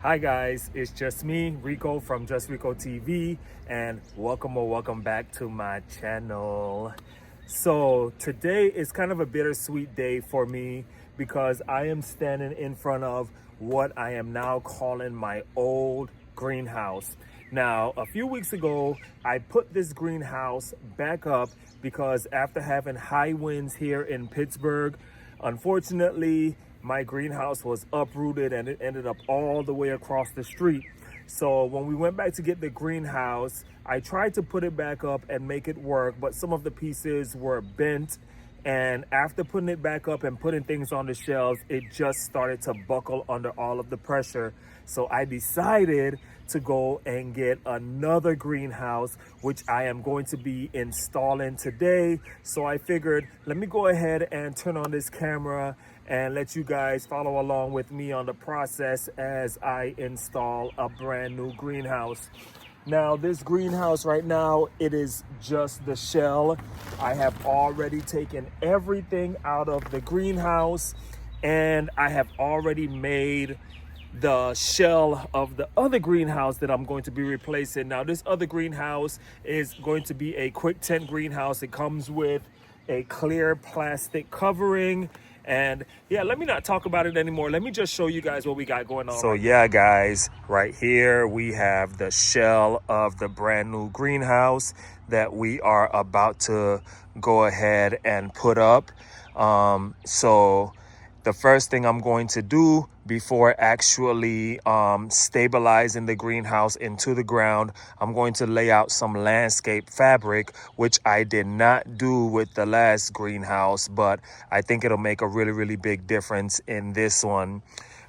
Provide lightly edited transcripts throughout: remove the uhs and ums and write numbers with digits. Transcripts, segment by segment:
Hi guys, it's just me, Rico from JustReikkoTV, and welcome back to my channel. So today is kind of a bittersweet day for me because I am standing in front of what I am now calling my old greenhouse. Now, a few weeks ago, I put this greenhouse back up because after having high winds here in Pittsburgh, unfortunately, my greenhouse was uprooted and it ended up all the way across the street. So when we went back to get the greenhouse, I tried to put it back up and make it work, but some of the pieces were bent. And after putting it back up and putting things on the shelves, it just started to buckle under all of the pressure. So I decided to go and get another greenhouse, which I am going to be installing today. So I figured, let me go ahead and turn on this camera and let you guys follow along with me on the process as I install a brand new greenhouse. Now, this greenhouse right now, it is just the shell. I have already taken everything out of the greenhouse and I have already made the shell of the other greenhouse that I'm going to be replacing. Now, this other greenhouse is going to be a quick tent greenhouse. It comes with a clear plastic covering. And yeah, let me not talk about it anymore. Let me just show you guys what we got going on. So yeah, guys, right here we have the shell of the brand new greenhouse that we are about to go ahead and put up. So the first thing I'm going to do before actually stabilizing the greenhouse into the ground, I'm going to lay out some landscape fabric, which I did not do with the last greenhouse, but I think it'll make a really big difference in this one.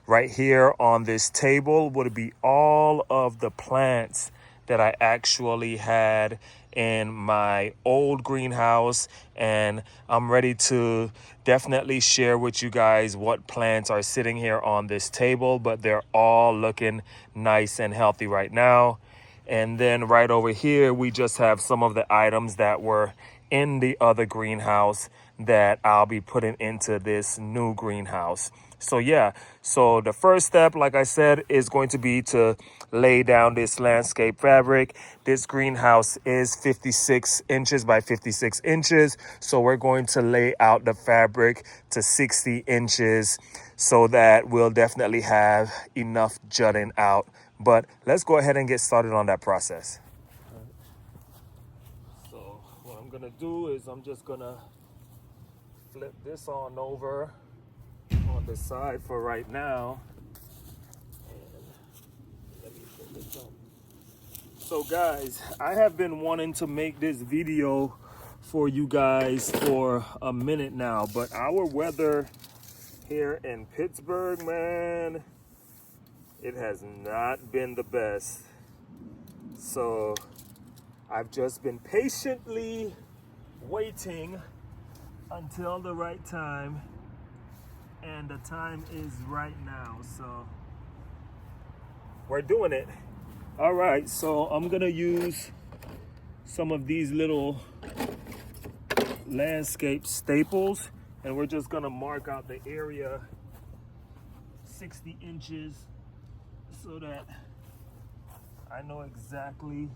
Right here on this table would be all of the plants that I actually had in my old greenhouse, and I'm ready to definitely share with you guys what plants are sitting here on this table, but they're all looking nice and healthy right now. And then right over here, we just have some of the items that were in the other greenhouse that I'll be putting into this new greenhouse. So yeah, so the first step, like I said, is going to be to lay down this landscape fabric. This greenhouse is 56 inches by 56 inches. So we're going to lay out the fabric to 60 inches so that we'll definitely have enough jutting out. But let's go ahead and get started on that process. So what I'm gonna do is I'm just gonna flip this on over on the side for right now. And let me put this on. So guys, I have been wanting to make this video for you guys for a minute now, but our weather here in Pittsburgh, man, it has not been the best. So I've just been patiently waiting until the right time, and the time is right now, so we're doing it. All right, so I'm gonna use some of these little landscape staples, and we're just gonna mark out the area 60 inches so that I know exactly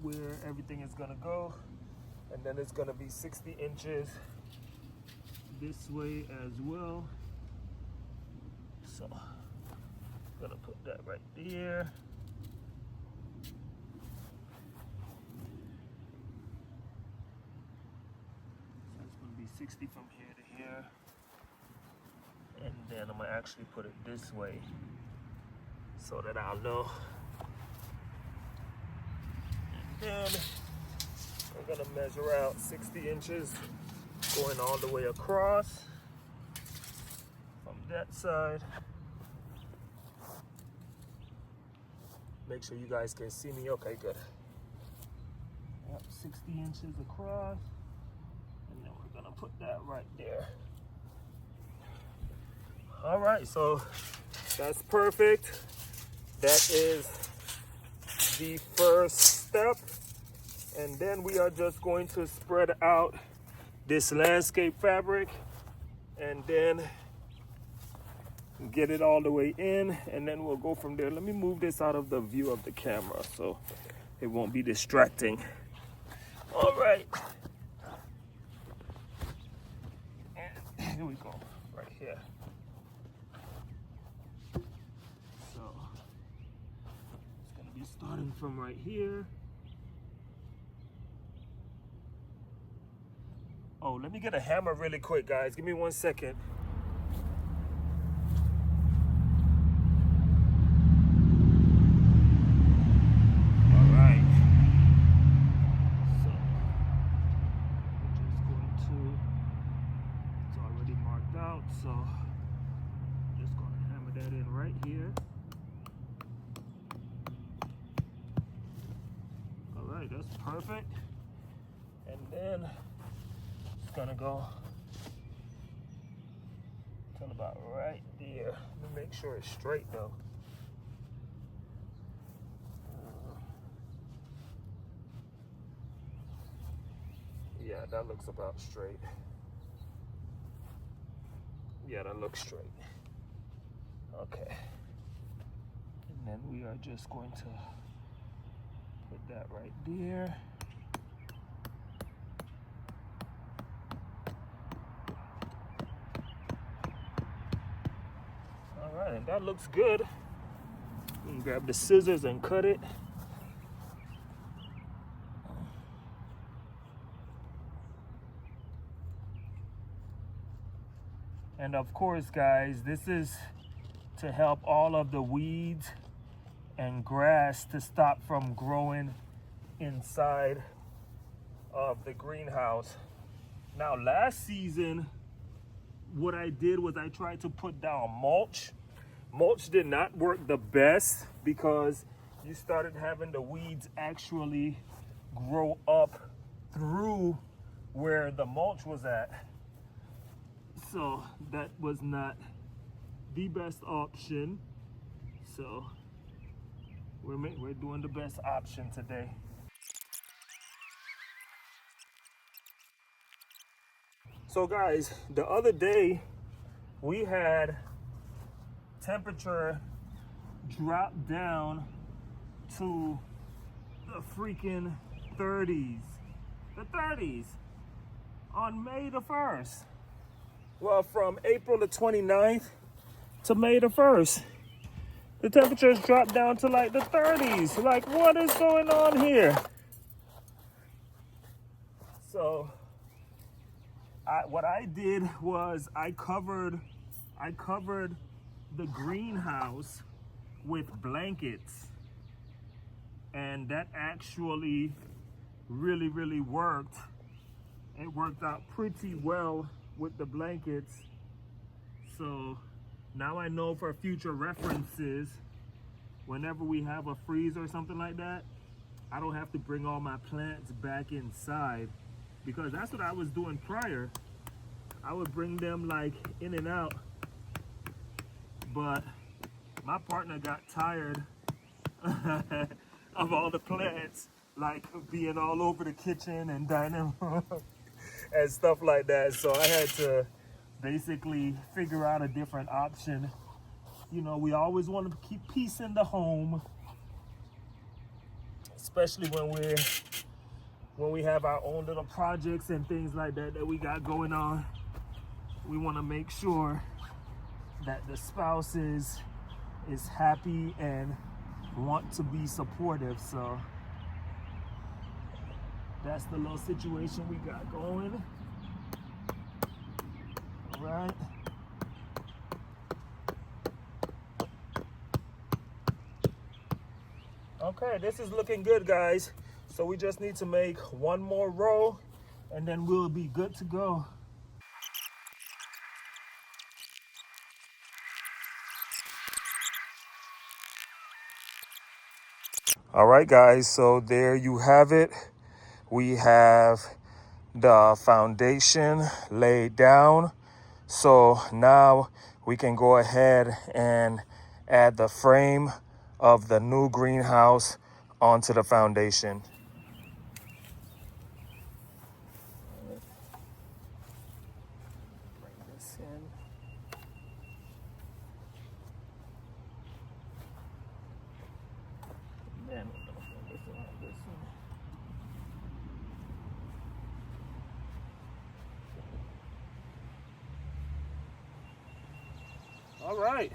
where everything is gonna go. And then it's gonna be 60 inches this way as well. So I'm gonna put that right there. So it's gonna be 60 from here to here. And then I'm gonna actually put it this way so that I'll know. And then we're gonna measure out 60 inches going all the way across from that side. Make sure you guys can see me. Okay, good. Yep, 60 inches across. And then we're gonna put that right there. All right, so that's perfect. That is the first step. And then we are just going to spread out this landscape fabric, and then get it all the way in, and then we'll go from there. Let me move this out of the view of the camera so it won't be distracting. All right. And here we go, right here. So it's gonna be starting from right here. Oh, let me get a hammer really quick, guys. Give me 1 second. All right. So we're just going to, it's already marked out, so I'm just going to hammer that in right here. All right, that's perfect. And then gonna go till about right there. Let me make sure it's straight though. Yeah, that looks about straight. Yeah, that looks straight. Okay. And then we are just going to put that right there. All right, and that looks good. You can grab the scissors and cut it. And of course, guys, this is to help all of the weeds and grass to stop from growing inside of the greenhouse. Now, last season, what I did was I tried to put down mulch. Mulch did not work the best because you started having the weeds actually grow up through where the mulch was at. So that was not the best option. So we're doing the best option today. So guys, the other day we had temperature drop down to the freaking 30s. The 30s on May the 1st. Well, from April the 29th to May the 1st, the temperatures dropped down to like the 30s. Like, what is going on here? So what I did was I covered the greenhouse with blankets, and that actually really worked. It worked out pretty well with the blankets. So now I know for future references, whenever we have a freeze or something like that, I don't have to bring all my plants back inside, because that's what I was doing prior. I would bring them like in and out, but my partner got tired of all the plants like being all over the kitchen and dining room and stuff like that. So I had to basically figure out a different option. You know, we always want to keep peace in the home, especially when we have our own little projects and things like that that we got going on. We want to make sure that the spouse is happy and want to be supportive. So that's the little situation we got going. All right. Okay, this is looking good, guys. So we just need to make one more row and then we'll be good to go. All right, guys, so there you have it. We have the foundation laid down. So now we can go ahead and add the frame of the new greenhouse onto the foundation. Bring this in. All right.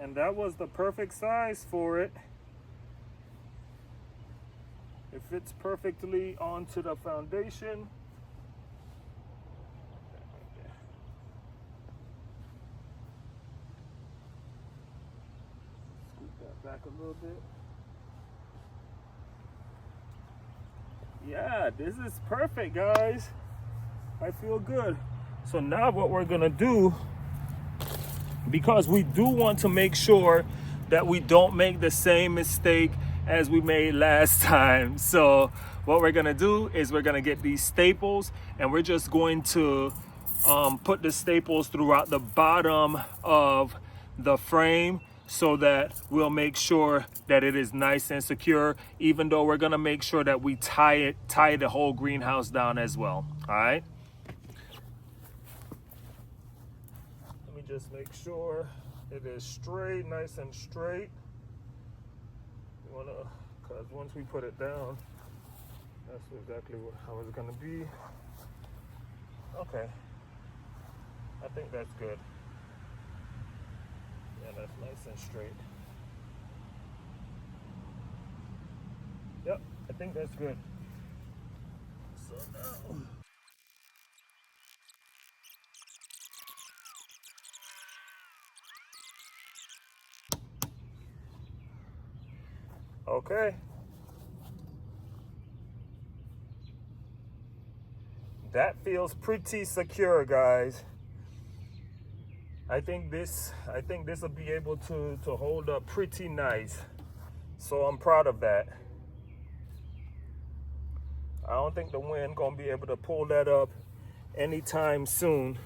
And that was the perfect size for it. It fits perfectly onto the foundation. Scoot that back a little bit. Yeah, this is perfect, guys. I feel good. So now what we're gonna do, because we do want to make sure that we don't make the same mistake as we made last time. So what we're gonna do is we're gonna get these staples, and we're just going to put the staples throughout the bottom of the frame so that we'll make sure that it is nice and secure, even though we're gonna make sure that we tie the whole greenhouse down as well. All right. Let me just make sure it is straight, nice and straight. You wanna, cause once we put it down, that's exactly how it's gonna be. Okay, I think that's good. Yeah, that's nice and straight. Yep, I think that's good. So now, okay. That feels pretty secure, guys. I think this will be able to hold up pretty nice. So I'm proud of that. I don't think the wind gonna be able to pull that up anytime soon.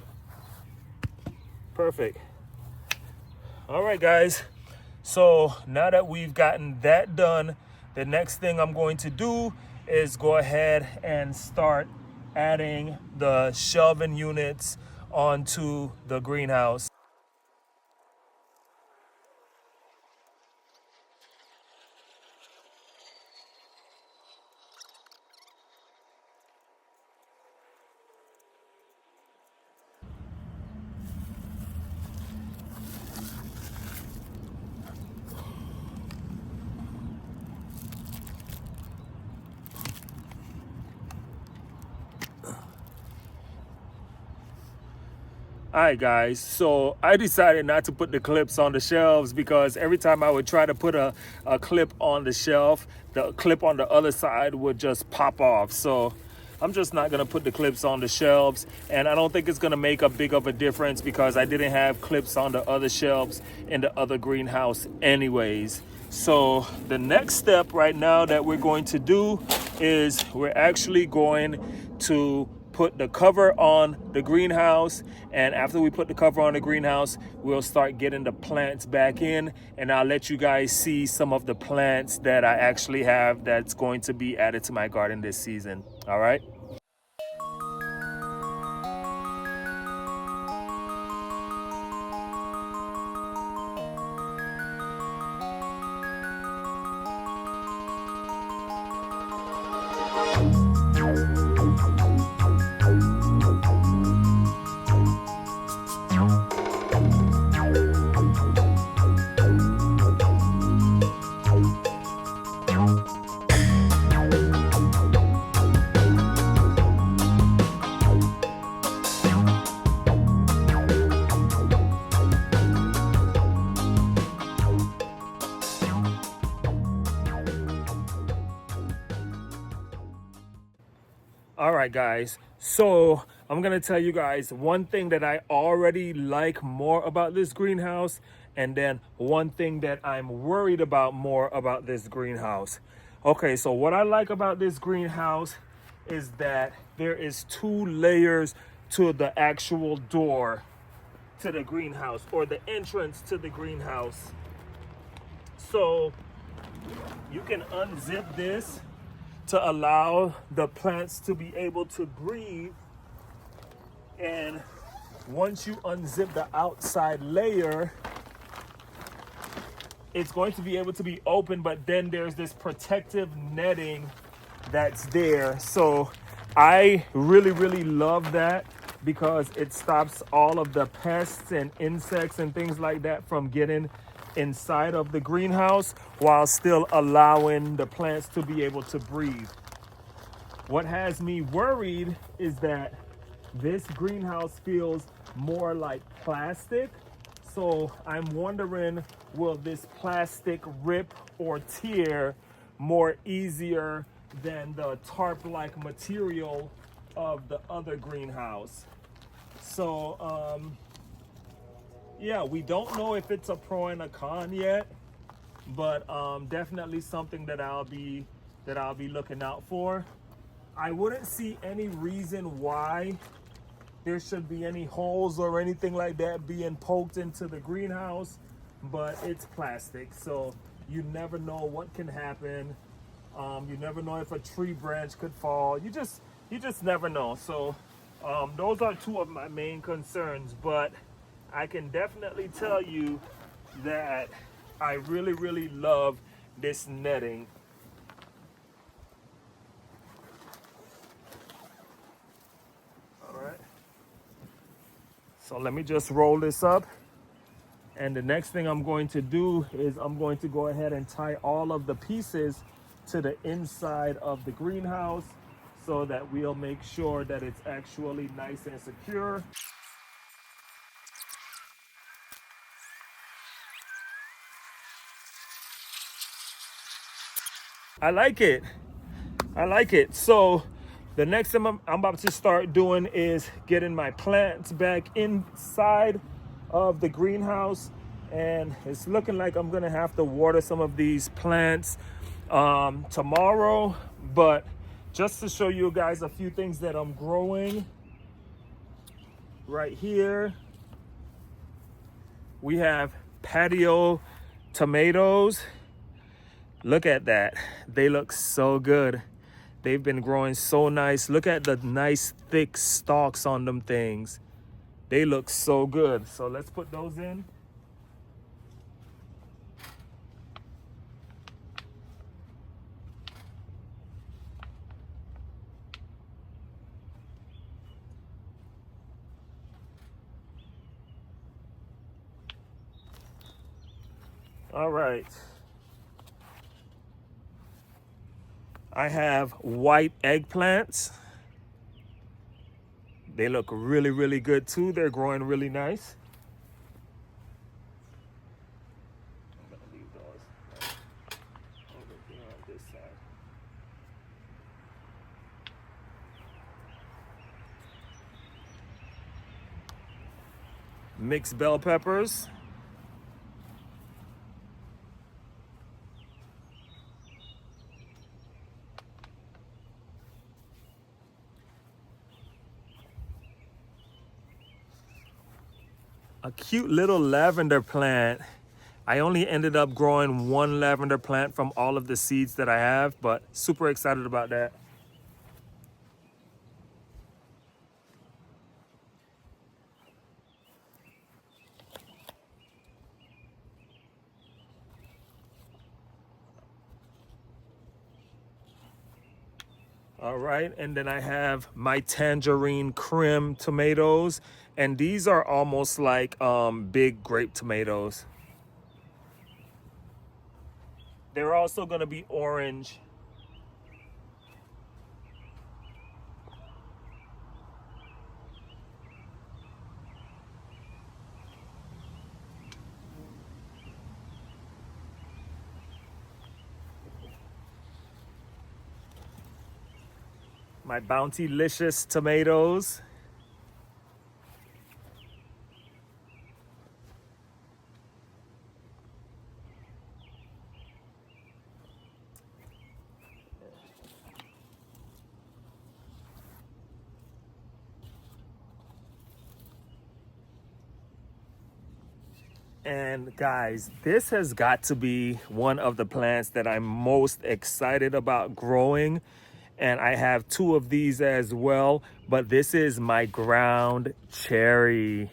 Perfect. All right, guys. So now that we've gotten that done, the next thing I'm going to do is go ahead and start adding the shelving units onto the greenhouse. All right, guys, so I decided not to put the clips on the shelves because every time I would try to put a clip on the shelf, the clip on the other side would just pop off. So I'm just not gonna put the clips on the shelves, and I don't think it's gonna make a big of a difference because I didn't have clips on the other shelves in the other greenhouse anyways. So the next step right now that we're going to do is we're actually going to put the cover on the greenhouse, and after we put the cover on the greenhouse, we'll start getting the plants back in, and I'll let you guys see some of the plants that I actually have that's going to be added to my garden this season. All right. All right, guys, so I'm gonna tell you guys one thing that I already like more about this greenhouse, and then one thing that I'm worried about more about this greenhouse. Okay, so what I like about this greenhouse is that there is 2 layers to the actual door to the greenhouse, or the entrance to the greenhouse. So you can unzip this to allow the plants to be able to breathe. And once you unzip the outside layer, it's going to be able to be open, but then there's this protective netting that's there. So I really love that because it stops all of the pests and insects and things like that from getting inside of the greenhouse while still allowing the plants to be able to breathe. What has me worried is that this greenhouse feels more like plastic. So I'm wondering, will this plastic rip or tear more easier than the tarp-like material of the other greenhouse? So yeah, we don't know if it's a pro and a con yet, but definitely something that I'll be looking out for. I wouldn't see any reason why there should be any holes or anything like that being poked into the greenhouse, but it's plastic, so you never know what can happen. You never know if a tree branch could fall. You just never know. So those are two of my main concerns, but I can definitely tell you that I really love this netting. All right. So let me just roll this up. And the next thing I'm going to do is I'm going to go ahead and tie all of the pieces to the inside of the greenhouse so that we'll make sure that it's actually nice and secure. I like it. I like it. So the next thing I'm about to start doing is getting my plants back inside of the greenhouse. And it's looking like I'm gonna have to water some of these plants tomorrow. But just to show you guys a few things that I'm growing right here, we have patio tomatoes. Look at that. They look so good. They've been growing so nice. Look at the nice thick stalks on them things. They look so good. So let's put those in. All right. I have white eggplants. They look really good too. They're growing really nice. I'm gonna leave those over here on this side. Mixed bell peppers. A cute little lavender plant. I only ended up growing one lavender plant from all of the seeds that I have, but super excited about that. All right, and then I have my tangerine creme tomatoes, and these are almost like big grape tomatoes. They're also gonna be orange. My Bounty-licious tomatoes. And guys, this has got to be one of the plants that I'm most excited about growing. And I have two of these as well, but this is my ground cherry.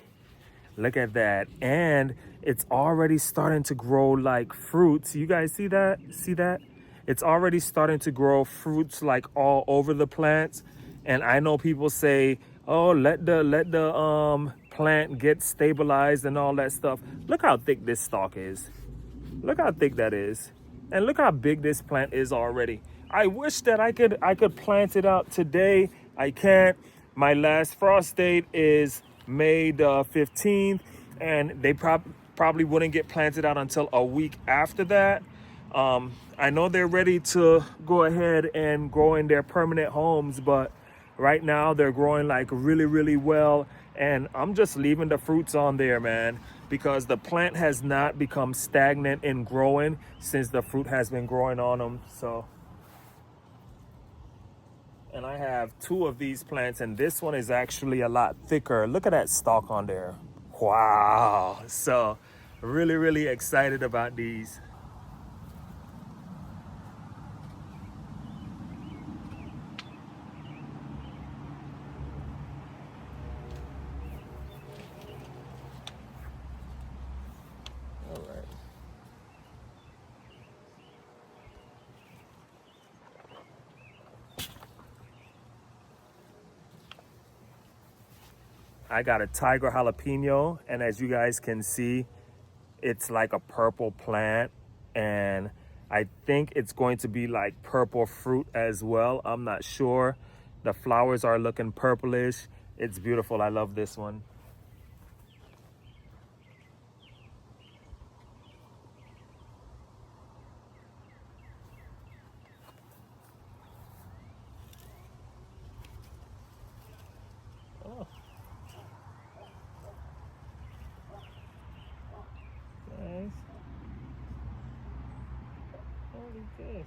Look at that. And it's already starting to grow like fruits. You guys see that? See that? It's already starting to grow fruits like all over the plants. And I know people say oh, let the plant get stabilized and all that stuff. Look how thick this stalk is. Look how thick that is. And look how big this plant is already. I wish that I could plant it out today. I can't. My last frost date is May the 15th, and they probably wouldn't get planted out until a week after that. I know they're ready to go ahead and grow in their permanent homes, but right now they're growing like really, really well. And I'm just leaving the fruits on there, man, because the plant has not become stagnant in growing since the fruit has been growing on them. So, and I have 2 of these plants, and this one is actually a lot thicker. Look at that stalk on there. Wow. So really, really excited about these. All right. I got a tiger jalapeno, and as you guys can see, it's like a purple plant, and I think it's going to be like purple fruit as well. I'm not sure. The flowers are looking purplish. It's beautiful. I love this one. Oh, nice. Holy this.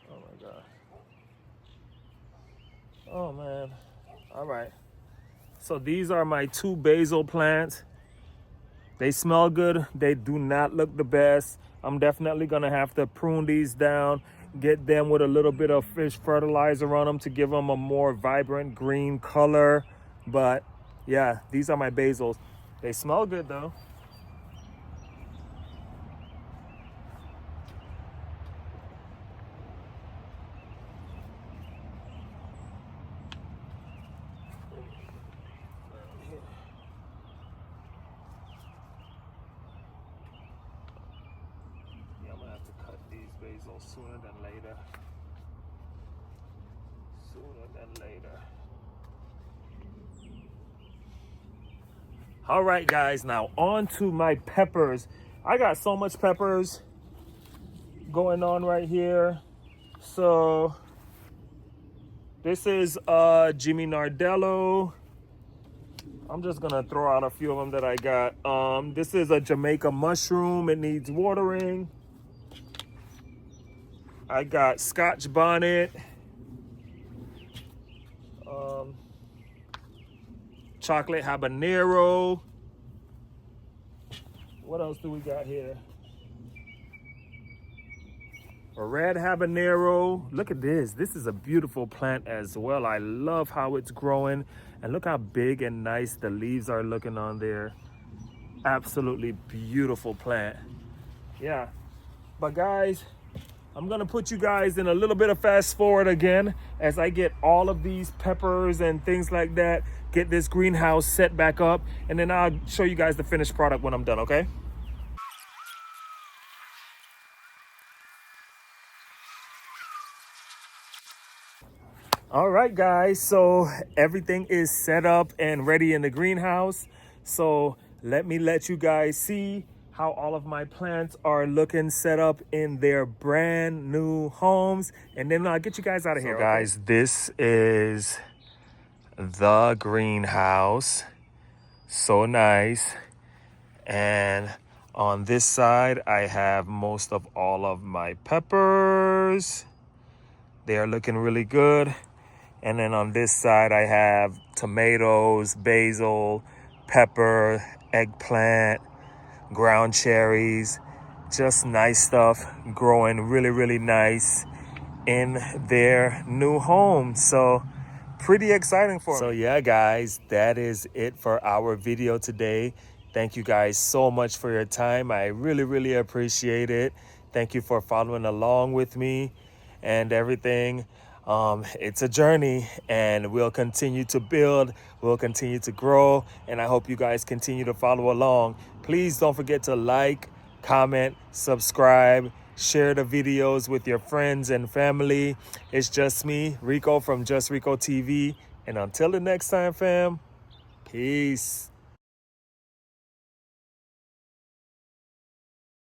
Oh my God. Oh man. All right. So these are my 2 basil plants. They smell good. They do not look the best. I'm definitely gonna have to prune these down, get them with a little bit of fish fertilizer on them to give them a more vibrant green color. But yeah, these are my basils. They smell good though. Yeah, I'm gonna have to cut these basils sooner than later. Sooner than later. All right, guys, now on to my peppers. I got so much peppers going on right here. So this is Jimmy Nardello. I'm just gonna throw out a few of them that I got. This is a Jamaica mushroom. It needs watering. I got Scotch bonnet. Chocolate habanero. What else do we got here? A red habanero. Look at this. This is a beautiful plant as well. I love how it's growing. And look how big and nice the leaves are looking on there. Absolutely beautiful plant. Yeah. But guys, I'm gonna put you guys in a little bit of fast forward again as I get all of these peppers and things like that, get this greenhouse set back up, and then I'll show you guys the finished product when I'm done, okay? All right, guys, so everything is set up and ready in the greenhouse. So let me let you guys see how all of my plants are looking set up in their brand new homes, and then I'll get you guys out of here. So guys, this is the greenhouse. So nice. And on this side, I have most of all of my peppers. They are looking really good. And then on this side, I have tomatoes, basil, pepper, eggplant, ground cherries, just nice stuff growing really, really nice in their new home. So pretty exciting for me. So yeah, guys, that is it for our video today. Thank you guys so much for your time. I really, really appreciate it. Thank you for following along with me and everything. It's a journey, and we'll continue to build, we'll continue to grow, and I hope you guys continue to follow along. Please don't forget to like, comment, subscribe, share the videos with your friends and family. It's just me, Rico from JustReikkoTV, and until the next time, fam, peace.